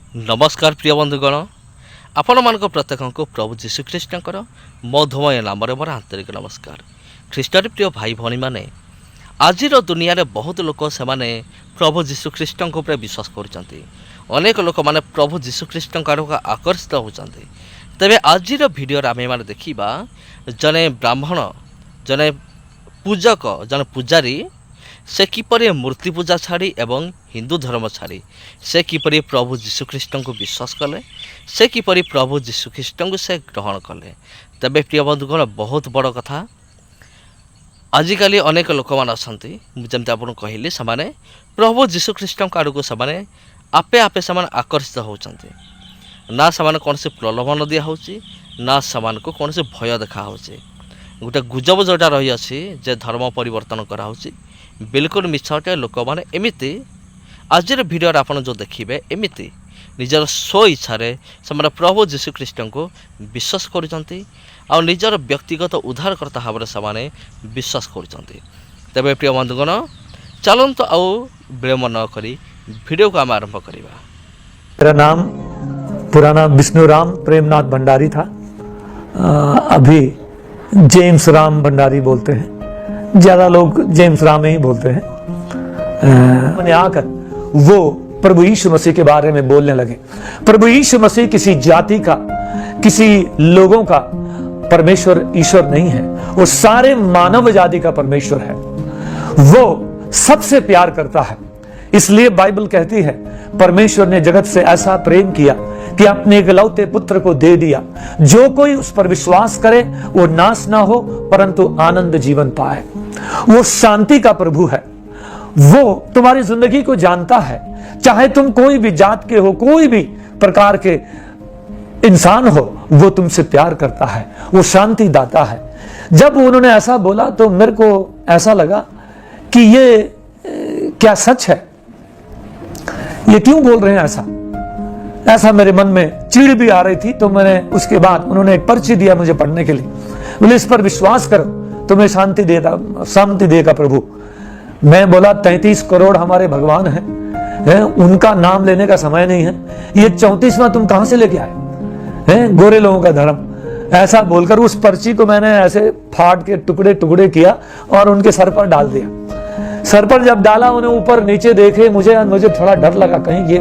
नमस्कार प्रिय बंधुगण आपण मान प्रत्येक को प्रभु जीशुख्रीष्ण मधुमय नाम मोर आंतरिक नमस्कार। ख्रीष्टर प्रिय भाई भाई मैंने आज दुनिया रे बहुत लोक से प्रभु जीशुख्रीष्ण उपर विश्वास करते अनेक लोक मैंने प्रभु जीशुख्रीष्ण आड़क आकर्षित होती। तेरे आज भिडियो आम मैंने देखा जने ब्राह्मण जने पूजक जने पूजारी से किपरि मूर्ति पूजा छाड़ी एवं हिंदू धर्म छाड़ी से किपरि प्रभु जीशुख्रीष्ण को विश्वास कले से किपरि प्रभु जीशुख्रीष्ण को से ग्रहण कले। तबे प्रिय बंधुगण बहुत बड़ कथा आजिकाली अनेक लोक मैंने अच्छा जमी आप कहली से प्रभु जीशुख्रीष्ण आड़क से आपे आपे से आकर्षित होती ना से कौन से प्रलोभन दिया ना से कौन से भय देखा गोटे गुजब जोटा रही अच्छी जे धर्म परिवर्तन कराऊँच बिल्कुल मिछ अटे। लोक मैंने एमती आज भिडियो आप जो देखिए एमती निजर स्व इच्छा से प्रभु जीशुख्रीष्ण को विश्वास करुँच आ निजर व्यक्तिगत उद्धारकर्ता भाव से विश्वास करुँच। तेरे प्रिय बंधुगण चलतु आउ विलम्ब न करी भिडियो को आम आरंभ करवा। मेरा नाम पुराना विष्णुराम प्रेमनाथ भंडारी था, अभी जेम्स राम भंडारी बोलते हैं, ज्यादा लोग जेम्स राम ही बोलते हैं। मैंने आकर वो प्रभु यीशु मसीह के बारे में बोलने लगे। प्रभु यीशु मसीह किसी जाति का किसी लोगों का परमेश्वर ईश्वर नहीं है, वो सारे मानव जाति का परमेश्वर है। वो सबसे प्यार करता है, इसलिए बाइबल कहती है परमेश्वर ने जगत से ऐसा प्रेम किया कि अपने इकलौते पुत्र को दे दिया, जो कोई उस पर विश्वास करे वो नाश ना हो परंतु आनंद जीवन पाए। वो शांति का प्रभु है, वो तुम्हारी जिंदगी को जानता है, चाहे तुम कोई भी जात के हो, कोई भी प्रकार के इंसान हो, वो तुमसे प्यार करता है, वो शांति दाता है। जब उन्होंने ऐसा बोला तो मेरे को ऐसा लगा कि ये क्या सच है, ये क्यों बोल रहे हैं ऐसा मेरे मन में चिढ़ भी आ रही थी। तो मैंने उसके बाद उन्होंने एक पर्ची दिया मुझे पढ़ने के लिए, बोले इस पर विश्वास करो तुम्हें शांति देगा प्रभु। मैं बोला 33 करोड़ हमारे भगवान हैं, उनका नाम लेने का समय नहीं है, ये 34वां तुम कहां से लेके आए हैं, गोरे लोगों का धर्म। ऐसा बोलकर उस पर्ची को मैंने ऐसे फाड़ के टुकड़े टुकड़े किया और उनके सर पर डाल दिया। सर पर जब डाला उन्हें ऊपर नीचे देखे, मुझे थोड़ा डर लगा कहीं ये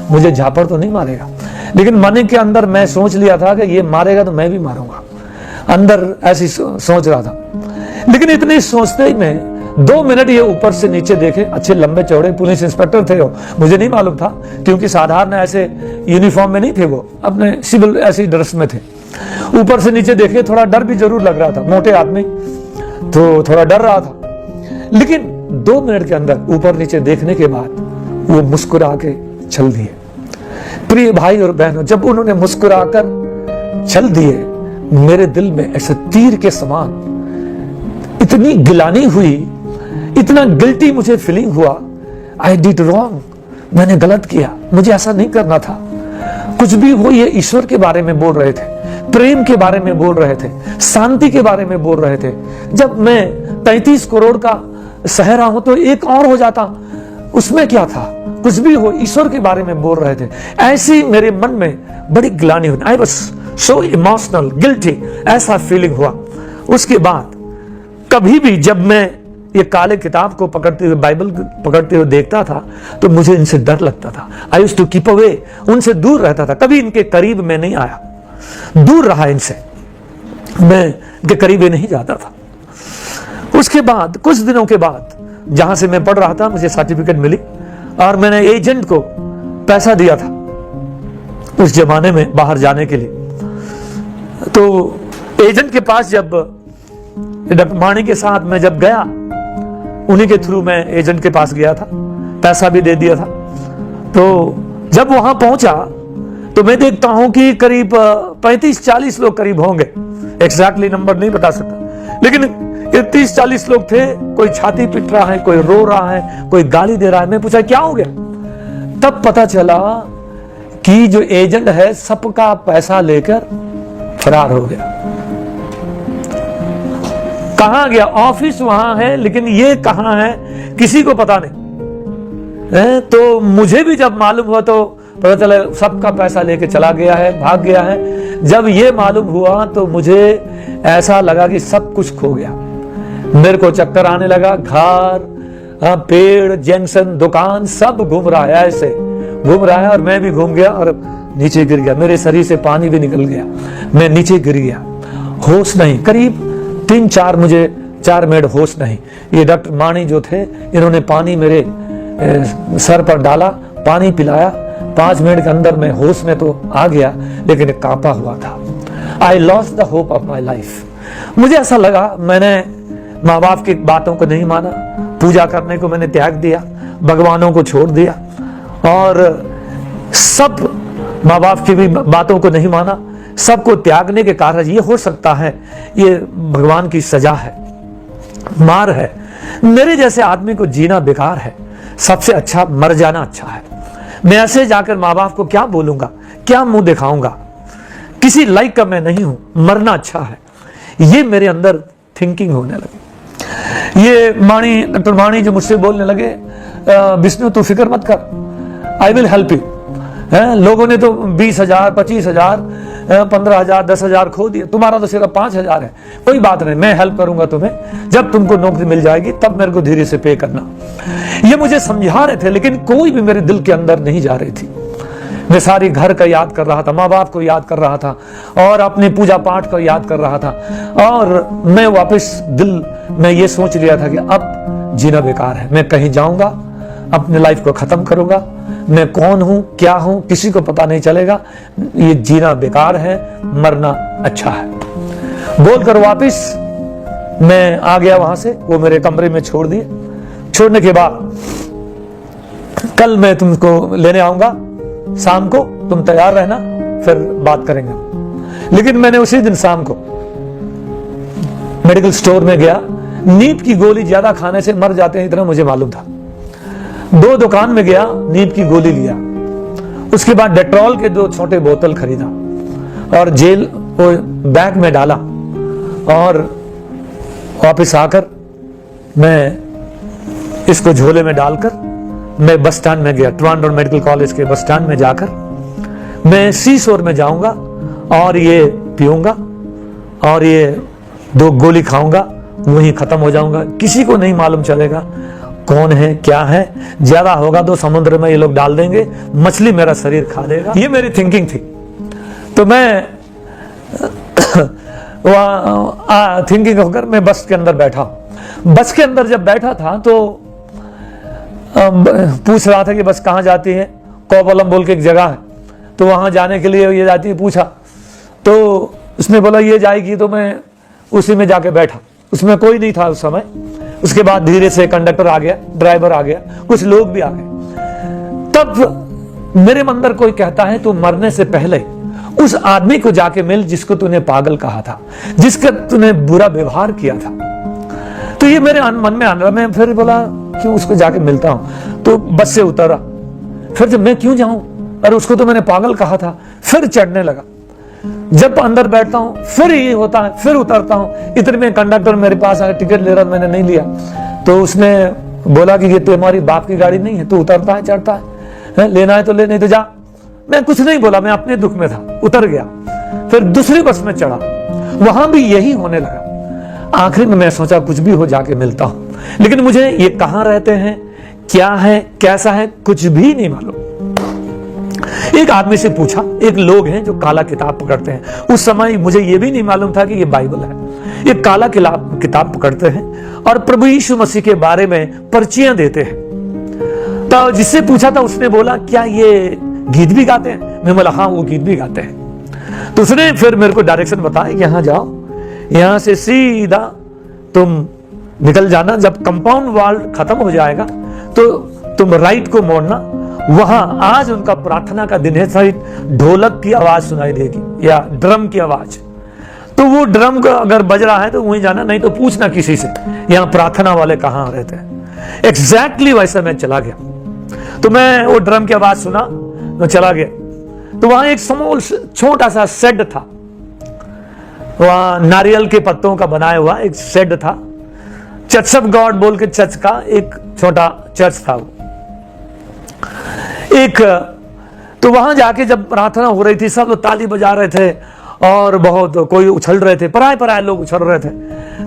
मुझे झापड़ तो नहीं मारेगा, लेकिन मन के अंदर मैं सोच लिया था कि ये मारेगा तो मैं भी मारूंगा, अंदर ऐसी सोच रहा था। लेकिन इतनी सोचते ही में 2 मिनट ये ऊपर से नीचे देखे, अच्छे लंबे चौड़े पुलिस इंस्पेक्टर थे वो, मुझे नहीं मालूम था क्योंकि साधारण ऐसे यूनिफॉर्म में नहीं थे, वो अपने सिविल ऐसी ड्रेस में थे। ऊपर से नीचे देखे, थोड़ा डर भी जरूर लग रहा था, मोटे आदमी तो थोड़ा डर रहा था। लेकिन 2 मिनट के अंदर ऊपर नीचे देखने के बाद वो मुस्कुरा के चल दिए। प्रिय भाई और बहनों, जब उन्होंने मुस्कुराकर चल दिए, मेरे दिल में ऐसे तीर के समान इतनी गिलानी हुई, इतना गिल्टी मुझे फीलिंग हुआ। आई डिड रॉन्ग, मैंने गलत किया, मुझे ऐसा नहीं करना था। कुछ भी हो, ये ईश्वर के बारे में बोल रहे थे, प्रेम के बारे में बोल रहे थे, शांति के बारे में बोल रहे थे। जब मैं 33 करोड़ का सह रहा हूं तो एक और हो जाता, उसमें क्या था। कुछ भी हो, ईश्वर के बारे में बोल रहे थे। ऐसी मेरे मन में बड़ी ग्लानि हुई। I was so emotional, guilty, ऐसा फीलिंग हुआ। उसके बाद कभी भी जब मैं ये काले किताब को पकड़ते हुए, बाइबल पकड़ते हुए देखता था तो मुझे इनसे डर लगता था। I used to keep away, उनसे दूर रहता था, कभी इनके करीब में नहीं आया, दूर रहा इनसे, मैं इनके करीब नहीं जाता था। उसके बाद कुछ दिनों के बाद जहां से मैं पढ़ रहा था मुझे सर्टिफिकेट मिली और मैंने एजेंट को पैसा दिया था उस जमाने में बाहर जाने के लिए। तो एजेंट के पास जब डकमाणी के साथ मैं जब गया, उन्हीं के थ्रू मैं एजेंट के पास गया था, पैसा भी दे दिया था। तो जब वहां पहुंचा तो मैं देखता हूं कि करीब 35-40 लोग करीब होंगे, एग्जैक्टली नंबर नहीं बता सकता, लेकिन ये 30-40 लोग थे। कोई छाती पीट रहा है, कोई रो रहा है, कोई गाली दे रहा है। मैं पूछा क्या हो गया, तब पता चला कि जो एजेंट है सबका पैसा लेकर फरार हो गया। कहां गया, ऑफिस वहां है लेकिन ये कहां है किसी को पता नहीं। तो मुझे भी जब मालूम हुआ तो पता चला सबका पैसा लेके चला गया है, भाग गया है। जब ये मालूम हुआ तो मुझे ऐसा लगा कि सब कुछ खो गया। मेरे को चक्कर आने लगा। घर, पेड़, जंक्शन, दुकान सब घूम रहा है, ऐसे घूम रहा है और मैं भी घूम गया और नीचे गिर गया। मेरे शरीर से पानी भी निकल गया, मैं नीचे गिर गया, होश नहीं। करीब 3-4 मुझे 4 मिनट होश नहीं। ये डॉक्टर माणी जो थे, इन्होंने पानी मेरे सर पर डाला, पानी पिलाया। 5 मिनट के अंदर मैं होश में तो आ गया, लेकिन कांपा हुआ था। I lost the hope of my life. मुझे ऐसा लगा मैंने माँ बाप की बातों को नहीं माना, पूजा करने को मैंने त्याग दिया, भगवानों को छोड़ दिया और सब माँ बाप की भी बातों को नहीं माना। सबको त्यागने के कारण ये हो सकता है ये भगवान की सजा है, मार है। मेरे जैसे आदमी को जीना बेकार है, सबसे अच्छा मर जाना अच्छा है। मैं ऐसे जाकर माँ बाप को क्या बोलूंगा, क्या मुंह दिखाऊंगा, किसी लाइक का मैं नहीं हूं, मरना अच्छा है। ये मेरे अंदर थिंकिंग होने लगी। ये माणी, डॉक्टर माणी जो मुझसे बोलने लगे, विष्णु तू फिक्र मत कर, आई विल हेल्प यू। लोगों ने तो 20,000, 25,000, 15,000, 10,000 खो दिए, तुम्हारा तो सिर्फ 5,000 है। कोई बात नहीं, मैं हेल्प करूंगा तुम्हें, जब तुमको नौकरी मिल जाएगी तब मेरे को धीरे से पे करना। ये मुझे समझा रहे थे, लेकिन कोई भी मेरे दिल के अंदर नहीं जा रही थी। मैं सारी घर का याद कर रहा था, माँ बाप को याद कर रहा था और अपने पूजा पाठ को याद कर रहा था। और मैं वापस दिल में ये सोच लिया था कि अब जीना बेकार है, मैं कहीं जाऊंगा, अपने लाइफ को खत्म करूंगा, मैं कौन हूं, क्या हूं, किसी को पता नहीं चलेगा, ये जीना बेकार है, मरना अच्छा है। बोलकर वापस मैं आ गया वहां से। वो मेरे कमरे में छोड़ दिए। छोड़ने के बाद कल मैं तुमको लेने आऊंगा शाम को, तुम तैयार रहना, फिर बात करेंगे। लेकिन मैंने उसी दिन शाम को मेडिकल स्टोर में गया। नींद की गोली ज्यादा खाने से मर जाते हैं, इतना मुझे मालूम था। 2 दुकान में गया, नींद की गोली लिया। उसके बाद डेट्रॉल के 2 छोटे बोतल खरीदा और जेल वो बैग में डाला और वापस आकर मैं इसको झोले में डालकर मैं बस स्टैंड में गया। ट्रिवांड्रम मेडिकल कॉलेज के बस स्टैंड में जाकर मैं सी शोर में जाऊंगा और ये पीऊंगा और ये 2 गोली खाऊंगा, वहीं खत्म हो जाऊंगा। किसी को नहीं मालूम चलेगा कौन है, क्या है। ज्यादा होगा तो समुद्र में ये लोग डाल देंगे, मछली मेरा शरीर खा लेगा। ये मेरी थिंकिंग थी। तो मैं वहां थिंकिंग होकर मैं बस के अंदर बैठा। बस के अंदर जब बैठा था तो पूछ रहा था कि बस कहाँ जाती है। कोवलम बोल के एक जगह है, तो वहां जाने के लिए ये जाती है। पूछा तो उसने बोला ये जाएगी, तो मैं उसी में जाके बैठा। उसमें कोई नहीं था उस समय। उसके बाद धीरे से कंडक्टर आ गया, ड्राइवर आ गया, कुछ लोग भी आ गए। तब मेरे अंदर कोई कहता है तू मरने से पहले उस आदमी को जाके मिल जिसको तूने पागल कहा था, जिसका तूने बुरा व्यवहार किया था। तो ये मेरे मन में आना। मैं फिर बोला क्यों उसको जाके मिलता हूं। तो बस से उतरा। फिर जब मैं क्यों जाऊं, अरे उसको तो मैंने पागल कहा था। फिर चढ़ने लगा। जब अंदर बैठता हूं फिर ये होता है, फिर उतरता हूं। इतने में कंडक्टर मेरे पास आकर टिकट ले रहा, मैंने नहीं लिया। तो उसने बोला कि ये तुम्हारी बाप की गाड़ी नहीं है, तो उतरता है चढ़ता है, लेना है तो ले, नहीं तो जा। मैं कुछ नहीं बोला, मैं अपने दुख में था, उतर गया। फिर दूसरी बस में चढ़ा, वहां भी यही होने लगा। आखिर में मैं सोचा कुछ भी हो जाके मिलता हूं, लेकिन मुझे ये कहां रहते हैं, क्या है, कैसा है, कुछ भी नहीं मालूम। एक आदमी से पूछा, एक लोग हैं जो काला किताब पकड़ते हैं। उस समय मुझे ये भी नहीं मालूम था कि ये बाइबल है। ये काला किताब पकड़ते हैं और प्रभु यीशु मसीह के बारे में पर्चियां देते हैं। तो जिससे पूछा था उसने बोला क्या ये गीत भी गाते हैं? मैं बोला हाँ, वो गीत भी गाते हैं। तो उसने फिर मेरे को डायरेक्शन बताया, यहां जाओ, यहां से सीधा तुम निकल जाना। जब कंपाउंड वॉल खत्म हो जाएगा तो तुम राइट को मोड़ना। वहां आज उनका प्रार्थना का दिन है, सारी ढोलक की आवाज सुनाई देगी या ड्रम की आवाज। तो वो ड्रम का अगर बज रहा है तो वहीं जाना, नहीं तो पूछना किसी से यहां प्रार्थना वाले कहां रहते हैं। एग्जैक्टली वैसे मैं चला गया। तो मैं वो ड्रम की आवाज सुना तो चला गया। तो वहां एक स्मॉल छोटा सा शेड था, वहां नारियल के पत्तों का बनाया हुआ एक शेड था। चर्च ऑफ गॉड बोल के चर्च का एक छोटा चर्च था। वो एक तो वहां जाके जब प्रार्थना हो रही थी, सब लोग ताली बजा रहे थे और बहुत कोई उछल रहे थे, पराए पराए लोग उछल रहे थे।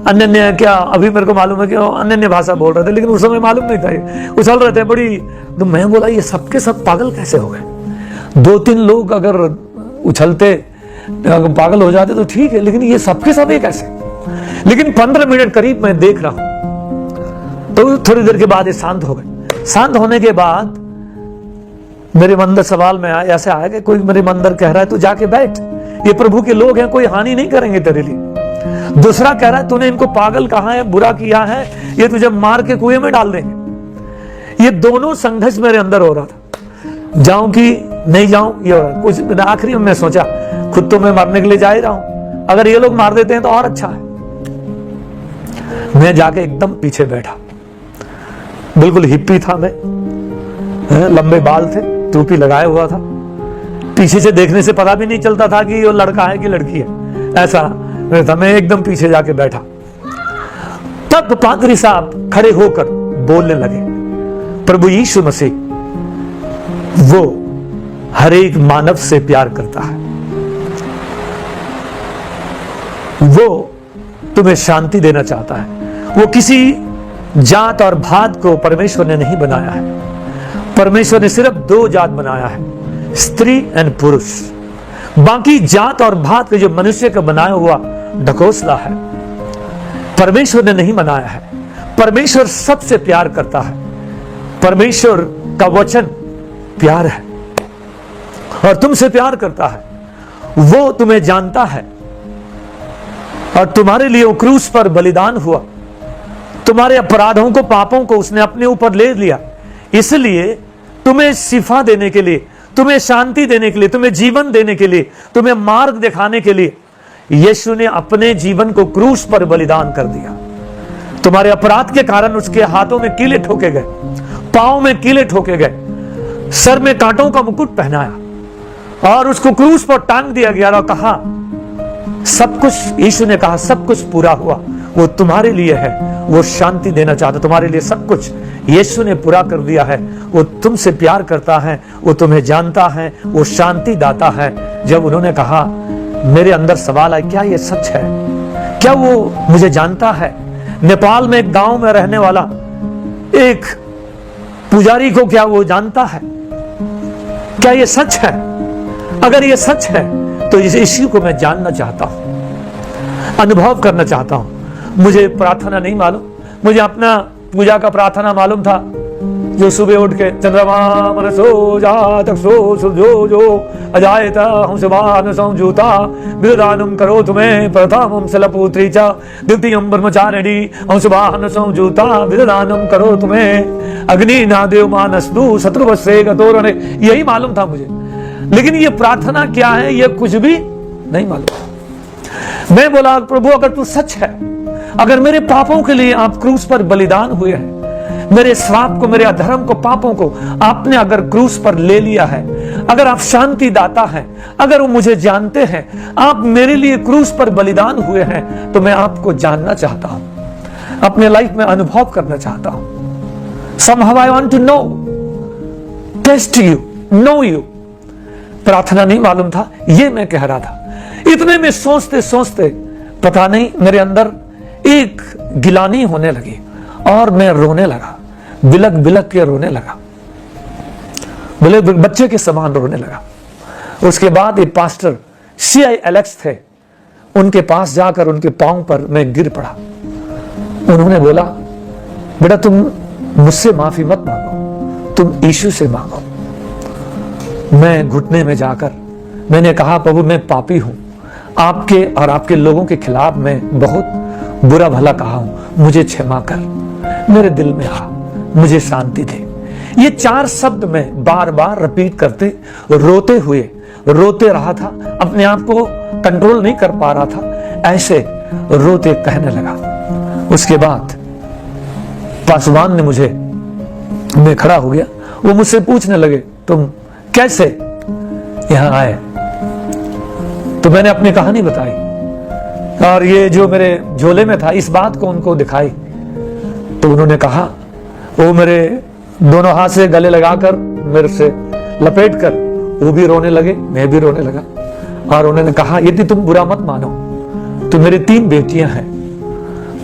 अन्य क्या, अभी मेरे को मालूम है कि अन्य भाषा बोल रहे थे, लेकिन उस समय मालूम नहीं था, ये उछल रहे थे बड़ी। तो मैं बोला ये सबके सब पागल कैसे हो गए? 2-3 लोग अगर उछलते अगर पागल हो जाते तो ठीक है, लेकिन ये सबके सब एक कैसे? लेकिन 15 मिनट करीब मैं देख रहा हूं, तो थोड़ी देर के बाद ये शांत हो गए। शांत होने के बाद मेरे मन में सवाल में आया, ऐसे आया कि कोई मेरे मन अंदर कह रहा है तू जाके बैठ, ये प्रभु के लोग हैं, कोई हानि नहीं करेंगे तेरे लिए। दूसरा कह रहा है तूने इनको पागल कहा है, बुरा किया है, ये तुझे मार के कुएं में डाल देंगे। ये दोनों संघर्ष मेरे अंदर हो रहा था, जाऊं कि नहीं जाऊं, ये हो रहा। कुछ आखिरी में मैं सोचा खुद तो मैं मरने के लिए जा ही रहा हूं, अगर ये लोग मार देते हैं तो और अच्छा है। मैं जाके एकदम पीछे बैठा, बिल्कुल हिप्पी था मैं, लंबे बाल थे, टोपी लगाया हुआ था, पीछे से देखने से पता भी नहीं चलता था कि वो लड़का है कि लड़की है, ऐसा था। मैं एकदम पीछे जाके बैठा। तब पादरी साहब खड़े होकर बोलने लगे, प्रभु यीशु मसीह वो हर एक मानव से प्यार करता है, वो तुम्हें शांति देना चाहता है। वो किसी जात और भात को परमेश्वर ने नहीं बनाया है, परमेश्वर ने सिर्फ 2 जात बनाया है, स्त्री एंड पुरुष। बाकी जात और भात के जो मनुष्य का बनाया हुआ ढकोसला है, परमेश्वर ने नहीं बनाया है। परमेश्वर सबसे प्यार करता है, परमेश्वर का वचन प्यार है और तुमसे प्यार करता है। वो तुम्हें जानता है और तुम्हारे लिए वो क्रूस पर बलिदान हुआ, तुम्हारे अपराधों को, पापों को उसने अपने ऊपर ले लिया। इसलिए तुम्हें शिफा देने के लिए, तुम्हें शांति देने के लिए, तुम्हें जीवन देने के लिए, तुम्हें मार्ग दिखाने के लिए यीशु ने अपने जीवन को क्रूस पर बलिदान कर दिया। तुम्हारे अपराध के कारण उसके हाथों में कीले ठोके गए, पांव में कीले ठोके गए, सर में कांटों का मुकुट पहनाया और उसको क्रूस पर टांग दिया गया और कहा सब कुछ, यीशु ने कहा सब कुछ पूरा हुआ। वो तुम्हारे लिए है, वो शांति देना चाहता, तुम्हारे लिए सब कुछ यीशु ने पूरा कर दिया है। वो तुमसे प्यार करता है, वो तुम्हें जानता है, वो शांति दाता है। जब उन्होंने कहा, मेरे अंदर सवाल आया, क्या ये सच है? क्या वो मुझे जानता है? नेपाल में एक गांव में रहने वाला एक पुजारी को क्या वो जानता है? क्या ये सच है? अगर ये सच है तो इस यीशु को मैं जानना चाहता हूं, अनुभव करना चाहता हूं। मुझे प्रार्थना नहीं मालूम, मुझे अपना पूजा का प्रार्थना मालूम था, जो सुबह उठ के चंद्रमा मनसो जातक सो सुजो जो अजायत हम सुभान संजूता विदानम करो तुम्हें प्रथमम सलपुत्री च द्वितीयम ब्रह्मचारिणी हम सुभान संजूता विदानम करो तुम्हें अग्नि नादेव मानसदु शत्रुवश्रे गतोरणे। यही मालूम था मुझे, लेकिन ये प्रार्थना क्या है ये कुछ भी नहीं मालूम। मैं बोला, प्रभु अगर तू सच है, अगर मेरे पापों के लिए आप क्रूस पर बलिदान हुए हैं, मेरे श्राप को, मेरे अधर्म को, पापों को आपने अगर क्रूस पर ले लिया है, अगर आप शांति दाता हैं, अगर वो मुझे जानते हैं, आप मेरे लिए क्रूस पर बलिदान हुए हैं, तो मैं आपको जानना चाहता हूं, अपने लाइफ में अनुभव करना चाहता हूं। Somehow I want to know, taste you, know you। प्रार्थना नहीं मालूम था, ये मैं कह रहा था। इतने में सोचते सोचते पता नहीं मेरे अंदर एक गिलानी होने लगी और मैं रोने लगा, बिलक बिलक के रोने लगा, बोले बच्चे के समान रोने लगा। उसके बाद ये पास्टर C.I. एलेक्स थे, उनके पास जाकर उनके पांव पर मैं गिर पड़ा। उन्होंने बोला, बेटा तुम मुझसे माफी मत मांगो, तुम यीशु से मांगो। मैं घुटने में जाकर मैंने कहा, प्रभु मैं पापी हूं, आपके और आपके लोगों के खिलाफ मैं बहुत बुरा भला कहा हूं, मुझे क्षमा कर, मेरे दिल में आ, मुझे शांति दे। ये 4 शब्द मैं बार बार रिपीट करते रोते रहा था, अपने आप को कंट्रोल नहीं कर पा रहा था, ऐसे रोते कहने लगा। उसके बाद पासवान ने मुझे, मैं खड़ा हो गया, वो मुझसे पूछने लगे तुम कैसे यहां आए? तो मैंने अपनी कहानी बताई और ये जो मेरे झोले में था इस बात को उनको दिखाई। तो उन्होंने कहा, वो मेरे दोनों हाथ से गले लगाकर, मेरे से लपेट कर वो भी रोने लगे, मैं भी रोने लगा। और उन्होंने कहा, यदि तुम बुरा मत मानो तो मेरी 3 बेटियां हैं,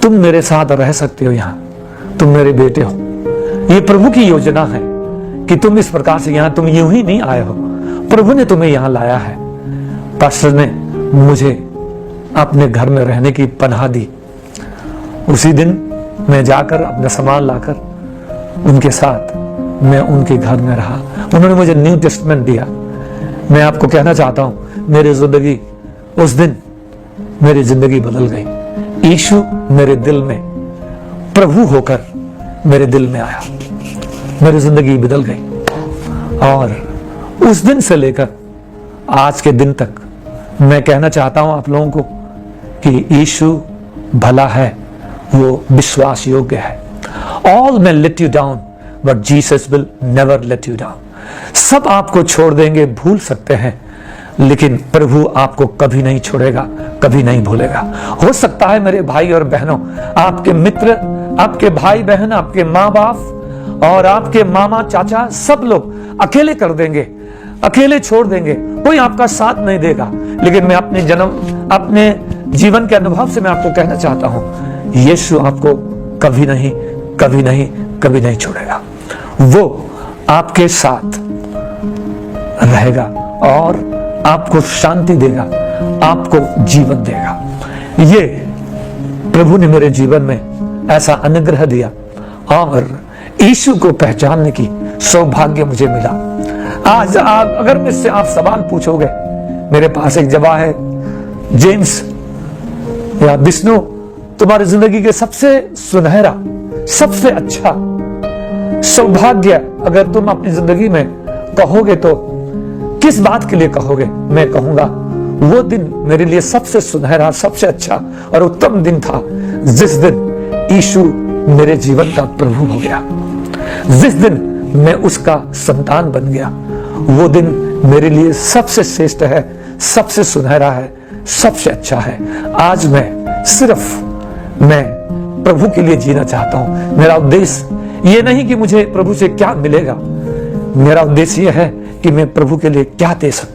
तुम मेरे साथ रह सकते हो, यहां तुम मेरे बेटे हो। ये प्रभु की योजना है कि तुम इस प्रकार से यहां, तुम यूं ही नहीं आए हो, प्रभु ने तुम्हें यहां लाया है। पास्टर ने मुझे अपने घर में रहने की पनाह दी। उसी दिन मैं जाकर अपना सामान लाकर उनके साथ मैं उनके घर में रहा। उन्होंने मुझे न्यू टेस्टमेंट दिया। मैं आपको कहना चाहता हूं, मेरी जिंदगी उस दिन, मेरी जिंदगी बदल गई। यीशु मेरे दिल में प्रभु होकर मेरे दिल में आया, मेरी जिंदगी बदल गई। और उस दिन से लेकर आज के दिन तक मैं कहना चाहता हूं आप लोगों को कि यीशु भला है, वो विश्वास योग्य है। All may let you down, but Jesus will never let you down. सब आपको छोड़ देंगे, भूल सकते हैं, लेकिन प्रभु आपको कभी नहीं छोड़ेगा, कभी नहीं भूलेगा। हो सकता है मेरे भाई और बहनों, आपके मित्र, आपके भाई बहन, आपके माँ बाप और आपके मामा चाचा सब लोग अकेले कर देंगे, अकेले छोड़ देंगे, कोई आपका साथ नहीं देगा। लेकिन मैं अपने जीवन के अनुभव से मैं आपको कहना चाहता हूं, यीशु आपको कभी नहीं, कभी नहीं, कभी नहीं छोड़ेगा। वो आपके साथ रहेगा और आपको शांति देगा, आपको जीवन देगा। ये प्रभु ने मेरे जीवन में ऐसा अनुग्रह दिया और यीशु को पहचानने की सौभाग्य मुझे मिला। आज अगर मुझसे आप सवाल पूछोगे, मेरे पास एक जवाब है, जेम्स या विष्णु, तुम्हारी जिंदगी के सबसे सुनहरा, सबसे अच्छा सौभाग्य अगर तुम अपनी जिंदगी में कहोगे तो किस बात के लिए कहोगे? मैं कहूंगा वो दिन मेरे लिए सबसे सुनहरा, सबसे अच्छा और उत्तम दिन था जिस दिन यीशु मेरे जीवन का प्रभु हो गया, जिस दिन मैं उसका संतान बन गया। वो दिन मेरे लिए सबसे श्रेष्ठ है, सबसे सुनहरा है, सबसे अच्छा है। आज मैं प्रभु के लिए जीना चाहता हूं। मेरा उद्देश्य ये नहीं कि मुझे प्रभु से क्या मिलेगा, मेरा उद्देश्य यह है कि मैं प्रभु के लिए क्या दे सकता हूं।